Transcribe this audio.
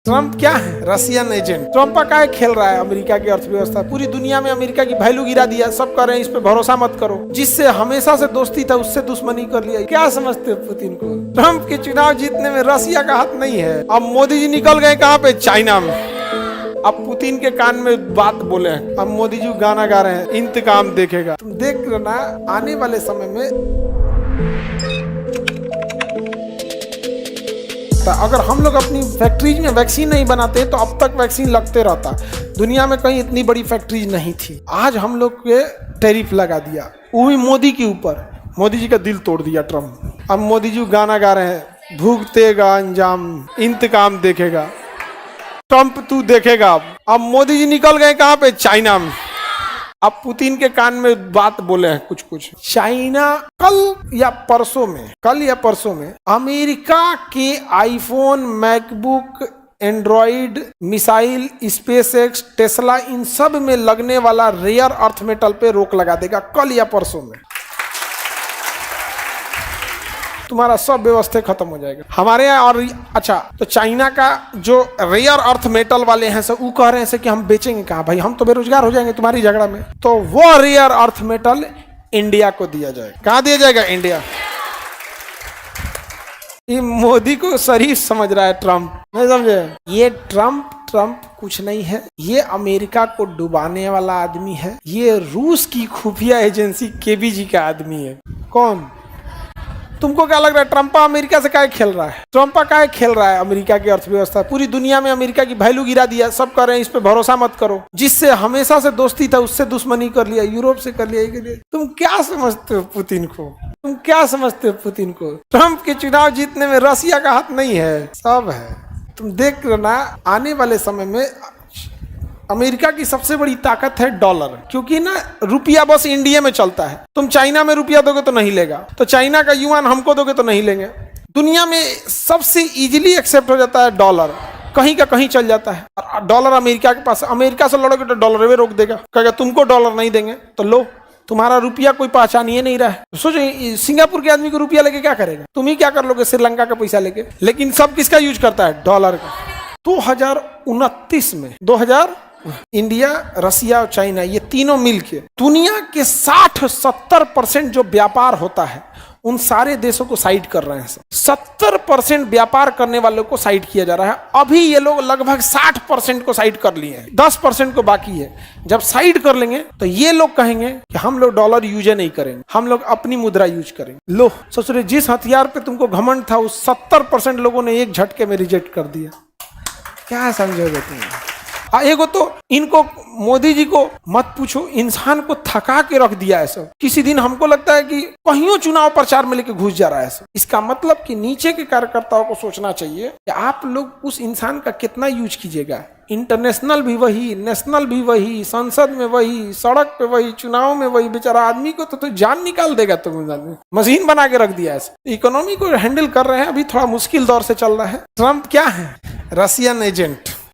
Trump क्या है? Russian agent. Trump का खेल रहा है अमेरिका की अर्थव्यवस्था, पूरी दुनिया में अमेरिका की वैल्यू गिरा दिया। सब कह रहे हैं इस पे भरोसा मत करो। जिससे हमेशा से दोस्ती था उससे दुश्मनी कर लिया। क्या समझते हो पुतिन को? ट्रम्प के चुनाव जीतने में रशिया का हाथ नहीं है। अब मोदी जी निकल गए कहाँ पे? चाइना में। अब पुतिन के कान में बात बोले हैं। अब मोदी जी गाना गा रहे हैं, इंतकाम देखेगा। तुम देख लेना आने वाले समय में अगर हम लोग अपनी फैक्ट्रीज में वैक्सीन नहीं बनाते तो अब तक वैक्सीन लगते रहता। दुनिया में कहीं इतनी बड़ी फैक्ट्रीज नहीं थी। आज हम लोग के टैरिफ लगा दिया, वो भी मोदी के ऊपर। मोदी जी का दिल तोड़ दिया ट्रम्प। अब मोदी जी गाना गा रहे हैं, भुगतेगा अंजाम, इंतकाम देखेगा। ट्रम्प तू देखेगा। अब मोदी जी निकल गए कहाँ पे? चाइना में। अब पुतिन के कान में बात बोले हैं कुछ। चाइना कल या परसों में अमेरिका के iPhone, MacBook, Android, missile, SpaceX, Tesla, इन सब में लगने वाला रेयर अर्थ मेटल पे रोक लगा देगा कल या परसों में। तुम्हारा सब व्यवस्था खत्म हो जाएगा हमारे यहाँ। और अच्छा, तो चाइना का जो रेयर अर्थ मेटल वाले हैं सब वो कह रहे हैं कि हम बेचेंगे कहाँ भाई, हम तो बेरोजगार हो जाएंगे तुम्हारी झगड़ा में। तो वो रेयर अर्थ मेटल इंडिया को दिया जाएगा। कहाँ दिया जाएगा? इंडिया। ये मोदी को शरीफ समझ रहा है ट्रम्प, नहीं समझे? ये ट्रम्प कुछ नहीं है। ये अमेरिका को डुबाने वाला आदमी है। ये रूस की खुफिया एजेंसी केबीजी का आदमी है। कौन? तुमको क्या लग रहा है ट्रम्पा अमेरिका से क्या खेल रहा है? ट्रम्पा क्या खेल रहा है अमेरिका की अर्थव्यवस्था, पूरी दुनिया में अमेरिका की वैल्यू गिरा दिया। सब कह रहे हैं इस पे भरोसा मत करो। जिससे हमेशा से दोस्ती था उससे दुश्मनी कर लिया, यूरोप से कर लिया। तुम क्या समझते हो पुतिन को? ट्रम्प के चुनाव जीतने में रशिया का हाथ नहीं है, सब है। तुम देख लेना आने वाले समय में अमेरिका की सबसे बड़ी ताकत है डॉलर, क्योंकि ना रुपया बस इंडिया में चलता है। तुम चाइना में रुपया दोगे तो नहीं लेगा, तो चाइना का युआन हमको दोगे तो नहीं लेंगे। दुनिया में सबसे इजीली एक्सेप्ट हो जाता है डॉलर, कहीं का कहीं चल जाता है। और डॉलर अमेरिका के पास, अमेरिका से लड़ोगे तो डॉलर वे रोक देगा, कहेगा तुमको डॉलर नहीं देंगे तो लो, तुम्हारा रुपया कोई पहचान ही नहीं रहा है। सोचो सिंगापुर के आदमी को रुपया लेके क्या करेगा? तुम ही क्या कर लोगे श्रीलंका का पैसा लेके? लेकिन सब किसका यूज करता है? डॉलर का। 2029 में इंडिया, रशिया और चाइना ये तीनों मिलके दुनिया के 60-70% जो व्यापार होता है उन सारे देशों को साइड कर रहे हैं। 70% व्यापार करने वालों को साइड किया जा रहा है। अभी ये लोग लगभग 60% को साइड कर लिए हैं, 10% को बाकी है। जब साइड कर लेंगे तो ये लोग कहेंगे कि हम लोग डॉलर यूज नहीं करेंगे, हम लोग अपनी मुद्रा यूज करेंगे। लो सोच रहे, जिस हथियार पे तुमको घमंड था उस 70% लोगों ने एक झटके में रिजेक्ट कर दिया। क्या समझोगे तुम? एगो तो इनको मोदी जी को मत पूछो, इंसान को थका के रख दिया है सब। किसी दिन हमको लगता है कि कहीं चुनाव प्रचार में लेके घुस जा रहा है सब। इसका मतलब कि नीचे के कार्यकर्ताओं को सोचना चाहिए कि आप लोग उस इंसान का कितना यूज कीजिएगा। इंटरनेशनल भी वही, नेशनल भी वही, संसद में वही, सड़क पे वही, चुनाव में वही। बेचारा आदमी को तो जान निकाल देगा। तो मशीन बना के रख दिया है। इकोनॉमी को हैंडल कर रहे हैं, अभी थोड़ा मुश्किल दौर से चल रहा है। ट्रम्प क्या है? Russian agent.